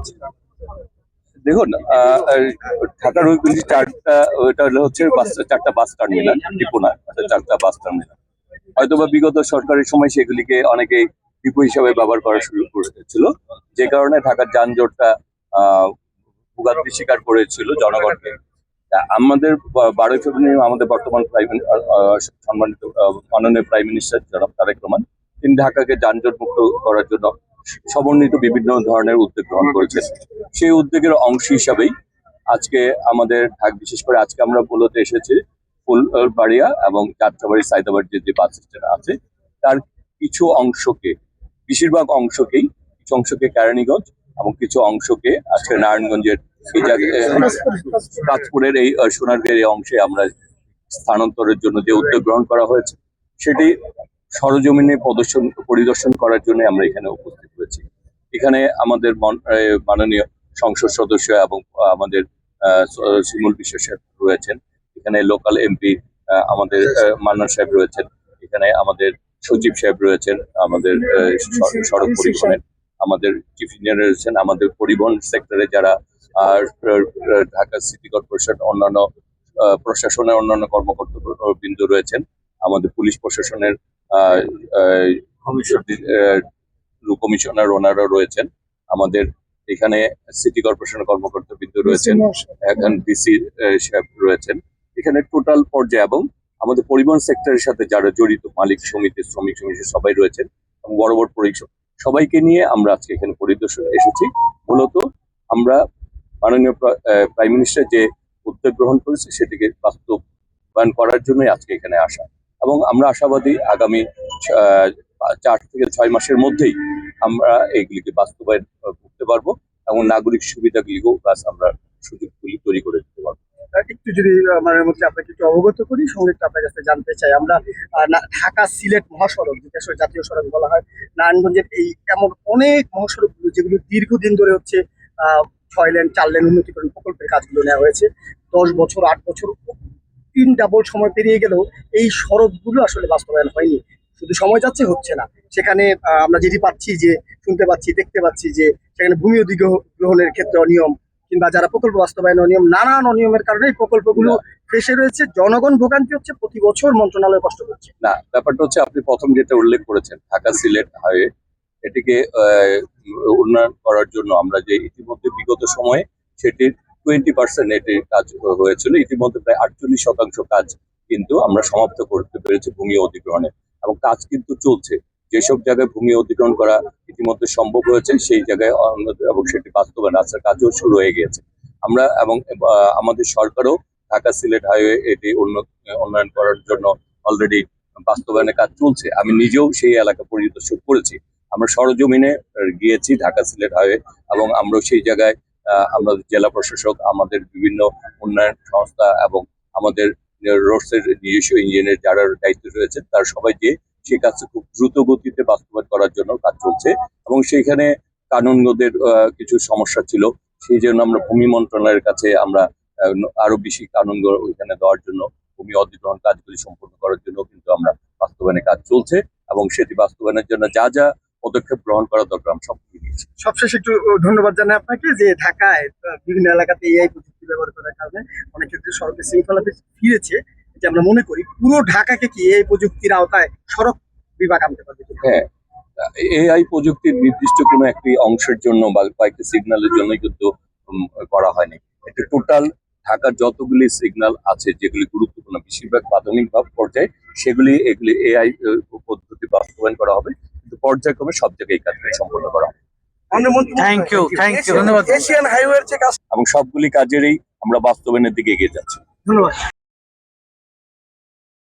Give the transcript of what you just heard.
আছে। দেখুন, ঢাকার ওইগুলি ওটা হচ্ছে চারটা বাস টার্মিনাল, ডিপো না, চারটা বাস টার্মিনাল। হয়তোবা বিগত সরকারের সময় সেগুলিকে অনেকেই ডিপো হিসাবে ব্যবহার করা শুরু করেছিল, যে কারণে ঢাকার যানজটটা ভোগান্তি স্বীকার করেছিল জনগণকে। আমাদের 12 ফেব্রুয়ারি আমাদের বর্তমান সম্মানিত মাননীয় প্রাইম মিনিস্টার জনাব তারেক রহমান, তিনি ঢাকাকে যানজট মুক্ত করার জন্য সমন্বিত বিভিন্ন ধরনের উদ্যোগ গ্রহণ করেছেন। সেই উদ্যোগের অংশ হিসাবেই আজকে আমাদের বিশেষ করে আজকে আমরা মূলত এসেছি ফুলবাড়িয়া এবং যাত্রাবাড়ি সাইদাবাড়ি যে বাস স্ট্যান্ড আছে তার কিছু অংশকে, বেশিরভাগ অংশকেই, কিছু অংশকে কেরানীগঞ্জ এবং কিছু অংশকে আজকে নারায়ণগঞ্জের এই জায়গায় কাঁচপুরের এই সোনারগাঁয়ের এই অংশে আমরা স্থানান্তরের জন্য যে উদ্যোগ গ্রহণ করা হয়েছে সেটি সরজমিনে পরিদর্শন করার জন্য আমরা এখানে উপস্থিত হয়েছি। এখানে আমাদের মাননীয় সংসদ সদস্য এবং আমাদের শিমুল বিশ্ব সাহেব রয়েছেন, এখানে লোকাল এমপি আমাদের মান্নান সাহেব রয়েছেন, এখানে আমাদের সচিব সাহেব রয়েছেন, আমাদের সড়ক পরিবহনের আমাদের চিফ ইঞ্জিনিয়ার রয়েছেন, আমাদের পরিবহন সেক্টরে যারা ঢাকা সিটি কর্পোরেশন অন্যান্য প্রশাসনের অন্যান্য কর্মকর্তা বৃন্দ রয়েছেন, আমাদের পুলিশ প্রশাসনের কমিশনার ওনারা রয়েছেন, আমাদের এখানে সিটি কর্পোরেশনের কর্মকর্তা বৃন্দ রয়েছেন, এখন ডিসি সাহেব রয়েছেন। এখানে টোটাল পর্যায়ে এবং আমাদের পরিবহন সেক্টরের সাথে যারা জড়িত মালিক সমিতি, শ্রমিক সমিতি সবাই রয়েছেন এবং বড় বড় পরিষদ সবাইকে নিয়ে আমরা আজকে এখানে পরিদর্শনে এসেছি। মূলত আমরা মাননীয় প্রাইম মিনিস্টার যে উদ্যোগ গ্রহণ করেছে সেটিকে বাস্তবায়ন করার জন্যই আজকে এখানে আসা, এবং আমরা আশাবাদী আগামী 4 থেকে 6 মাসের মধ্যেই আমরা এইগুলিকে বাস্তবায়ন করতে পারবো এবং নাগরিক সুবিধাগুলিকেও আমরা সুযোগগুলি তৈরি করে দিতে পারবো। একটু যদি আমার মধ্যে আপনাকে একটু অবগত করি, সঙ্গে আপনার কাছে জানতে চাই, আমরা ঢাকা সিলেট মহাসড়ক, যেটা জাতীয় সড়ক বলা হয়, নারায়ণগঞ্জের এই এমন অনেক মহাসড়কগুলো যেগুলো দীর্ঘদিন ধরে হচ্ছে 6 লেন 4 লেন উন্নতিকরণ প্রকল্পের কাজগুলো নেওয়া হয়েছে। 10 বছর 8 বছর 3 ডাবল সময় পেরিয়ে গেলেও এই সড়কগুলো আসলে বাস্তবায়ন হয়নি। শুধু সময় যাচ্ছে, হচ্ছে না। সেখানে আমরা যেটি পাচ্ছি, যে শুনতে পাচ্ছি, দেখতে পাচ্ছি যে সেখানে ভূমি অধিগ্রহণের ক্ষেত্রে অনিয়ম, কিংবা যারা প্রকল্প বাস্তবায়ন অনিয়ম, নানান অনিয়মের কারণে এই প্রকল্পগুলো ফেসে রয়েছে। জনগণ ভোগান্তি হচ্ছে, প্রতি বছর মন্ত্রণালয় কষ্ট করছে। না, ব্যাপারটা হচ্ছে আপনি প্রথম যেটা উল্লেখ করেছেন ঢাকা সিলেট হাইওয়ে, এটিকে উন্নয়ন করার জন্য আমরা যে ইতিমধ্যে বিগত সময়ে সেটির 20% এটির কাজ হয়েছিল। ইতিমধ্যে প্রায় 48% কাজ কিন্তু আমরা সমাপ্ত করতে পেরেছি ভূমি অধিগ্রহণে, এবং কাজ কিন্তু চলছে। যেসব জায়গায় ভূমি অধিগ্রহণ করা ইতিমধ্যে সম্ভব হয়েছে সেই জায়গায় এবং সেটি বাস্তবায়ন রাস্তার কাজও শুরু হয়ে গিয়েছে। আমরা এবং আমাদের সরকারও ঢাকা সিলেট হাইওয়ে এটি উন্নয়ন করার জন্য অলরেডি বাস্তবায়নের কাজ চলছে। আমি নিজেও সেই এলাকা পরিদর্শন করেছি, আমরা সরজমিনে গিয়েছি ঢাকা সিলেট হাইওয়ে, এবং আমরা সেই জায়গায় আমাদের জেলা প্রশাসক, আমাদের বিভিন্ন উন্নয়ন সংস্থা এবং আমাদের রোডসের নিজস্ব ইঞ্জিনিয়ার যারা দায়িত্বে রয়েছে তারা সবাই যে সেই কাজটা খুব দ্রুত গতিতে বাস্তবায়ন করার জন্য কাজ চলছে। এবং সেইখানে কানুনগতের কিছু সমস্যা ছিল, সেই জন্য আমরা ভূমি মন্ত্রণালয়ের কাছে আমরা আরো বেশি কানুন ওইখানে দেওয়ার জন্য, ভূমি অধিগ্রহণ কাজগুলি সম্পূর্ণ করার জন্য কিন্তু আমরা বাস্তবায়নের কাজ চলছে, এবং সেটি বাস্তবায়নের জন্য যা যা পদক্ষেপ গ্রহণ করা দরকার আমরা সবকিছু নিয়েছি। সবশেষে একটু ধন্যবাদ জানাই আপনাকে, যে ঢাকায় বিভিন্ন এলাকাতে এআই প্রযুক্তি ব্যবহার করার কারণে অনেক ক্ষেত্রে সড়কের শৃঙ্খলা ফিরেছে। যে আমরা মনে করি পুরো ঢাকাকে কি এআই প্রযুক্তির আওতায় সড়ক বিভাগ আনতে পারবে? হ্যাঁ, এআই প্রযুক্তির নির্দিষ্ট কোনো একটি অংশের জন্য বা কয়েকটি সিগন্যালের জন্য কিন্তু করা হয়নি। এটা টোটাল ঢাকার যতগুলি সিগন্যাল আছে যেগুলি গুরুত্বপূর্ণ, বেশিরভাগ প্রাথমিক পর্যায়ে সেগুলি এগুলি এআই পদ্ধতি বাস্তবায়ন করা হবে, কিন্তু পর্যায়ক্রমে সব জায়গায় এই কাজগুলি সম্পন্ন করা হবে। থ্যাংক ইউ, ধন্যবাদ। এশিয়ান হাইওয়ের যে কাজ এবং সবগুলি কাজেরই আমরা বাস্তবায়নের দিকে এগিয়ে যাচ্ছি। ধন্যবাদ।